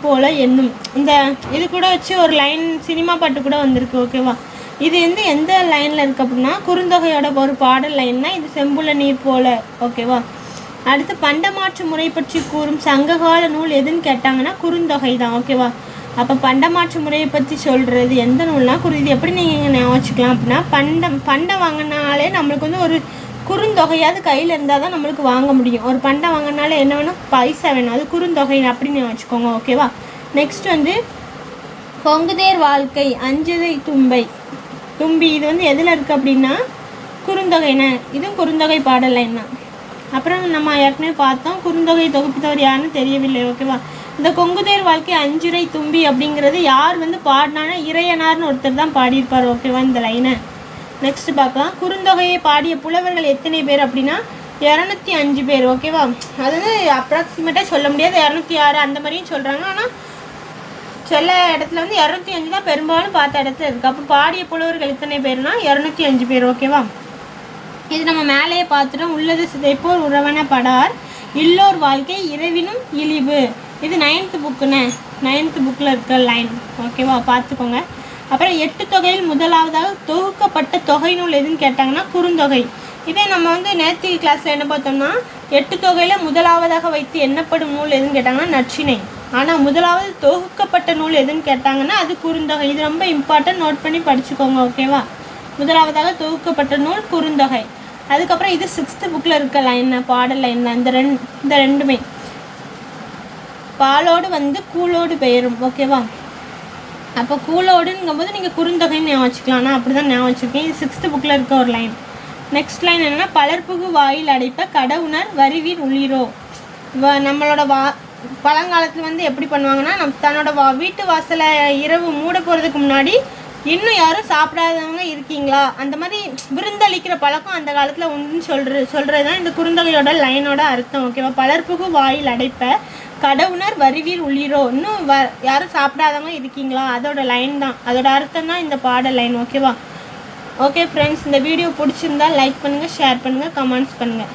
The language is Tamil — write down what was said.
போல என்னும் இந்த இது கூட வச்சு ஒரு லைன் சினிமா பாட்டு கூட வந்திருக்கு ஓகேவா. இது வந்து எந்த லைனில் இருக்குது அப்படின்னா குறுந்தொகையோட ஒரு பாடல் லைன்னா இது செம்புல நீர் போல ஓகேவா. அடுத்து பண்டமாற்று முறை பற்றி கூறும் சங்ககால நூல் எதுன்னு கேட்டாங்கன்னா குறுந்தொகை தான் ஓகேவா. அப்போ பண்டமாற்று முறையை பற்றி சொல்கிறது எந்த நூல்னால் இது எப்படி நீங்கள் ஞாபகம் வச்சுக்கலாம் அப்படின்னா பண்டம் வாங்கினாலே நம்மளுக்கு வந்து ஒரு குறுந்தொகையாவது கையில் இருந்தால் தான் நம்மளுக்கு வாங்க முடியும். ஒரு பண்டம் வாங்கினாலே என்ன வேணும், பைசா வேணும், அது குறுந்தொகை அப்படின்னு வச்சுக்கோங்க ஓகேவா. நெக்ஸ்ட் வந்து கொங்குதேர் வாழ்க்கை அஞ்சதை தும்பி இது வந்து எதில் இருக்குது அப்படின்னா குறுந்தொகைண்ணே, இதுவும் குறுந்தொகை பாடல் லைன் தான். அப்புறம் நம்ம ஏற்கனவே பார்த்தோம் குறுந்தொகை தொகுப்பித்தவர் யாருன்னு தெரியவில்லை ஓகேவா. இந்த கொங்குதேர் வாழ்க்கை அஞ்சுரை தும்பி அப்படிங்கிறது யார் வந்து பாடினானா இறையனார்னு ஒருத்தர் தான் பாடியிருப்பார் ஓகேவா இந்த லைனை. நெக்ஸ்ட் பார்க்கலாம். குறுந்தொகையை பாடிய புலவர்கள் எத்தனை பேர் அப்படின்னா 205 பேர் ஓகேவா. அது வந்து அப்ராக்சிமேட்டாக சொல்ல முடியாது, 206 அந்த மாதிரியும் சொல்கிறாங்க. ஆனால் சில இடத்துல வந்து 205 தான் பெரும்பாலும் பார்த்த இடத்துல இருக்குது. அப்போ பாடிய புலவர்கள் எத்தனை பேர்னா 205 பேர் ஓகேவா. இது நம்ம மேலேயே பார்த்துட்டோம். உள்ளது சிதைப்போர் உறவன படார் இல்லோர் வாழ்க்கை இரவினும் இழிவு. இது 9th புக்குண்ணே, 9th புக்கில் இருக்க லைன் ஓகேவா, பார்த்துக்கோங்க. அப்புறம் 8 தொகையில் முதலாவதாக தொகுக்கப்பட்ட தொகை நூல் எதுன்னு கேட்டாங்கன்னா குறுந்தொகை. இதே நம்ம வந்து நேற்று கிளாஸில் என்ன பார்த்தோம்னா 8 தொகையில் முதலாவதாக வைத்து எண்ணப்படும் நூல் எதுன்னு கேட்டாங்கன்னா நற்றிணை. ஆனால் முதலாவது தொகுக்கப்பட்ட நூல் எதுன்னு கேட்டாங்கன்னா அது குறுந்தொகை. இது ரொம்ப இம்பார்ட்டன்ட், நோட் பண்ணி படிச்சுக்கோங்க ஓகேவா. முதலாவதாக தொகுக்கப்பட்ட நூல் குறுந்தொகை. அதுக்கப்புறம் இது 6th புக்கில் இருக்க லைன் பாடல் லைன் தான். இந்த ரெண்டுமே பாலோடு வந்து கூலோடு பெயரும் ஓகேவா. அப்போ கூலோடுங்கும்போது நீங்கள் குறுந்தொகைன்னு ஞாபகம் வச்சுக்கலாம். நான் அப்படி தான் ஞாபகம் வச்சுருக்கேன். இது 6th புக்கில் இருக்க ஒரு லைன். நெக்ஸ்ட் லைன் என்னென்னா பலர்புகு வாயில் அடைப்ப கடவுணர் வரிவீர் உள்ளீரோ. நம்மளோட பழங்காலத்தில் வந்து எப்படி பண்ணுவாங்கன்னா தன்னோட வீட்டு வாசலை இரவு மூட போகிறதுக்கு முன்னாடி இன்னும் யாரும் சாப்பிடாதவங்க இருக்கீங்களா அந்த மாதிரி விருந்தளிக்கிற பழக்கம் அந்த காலத்தில் உண்டுன்னு சொல்கிறது தான் இந்த குறுந்தொகையோட லைனோட அர்த்தம் ஓகேவா. பலர்புகு வாயில் அடைப்ப கடவுணர் வரிவீர் உள்ளீரோ, இன்னும் யாரும் சாப்பிடாதவங்க இருக்கீங்களா, அதோட லைன் தான், அதோட அர்த்தம் தான் இந்த பாடல் லைன் ஓகேவா. ஓகே ஃப்ரெண்ட்ஸ், இந்த வீடியோ பிடிச்சிருந்தா லைக் பண்ணுங்கள், ஷேர் பண்ணுங்கள், கமெண்ட்ஸ் பண்ணுங்கள்.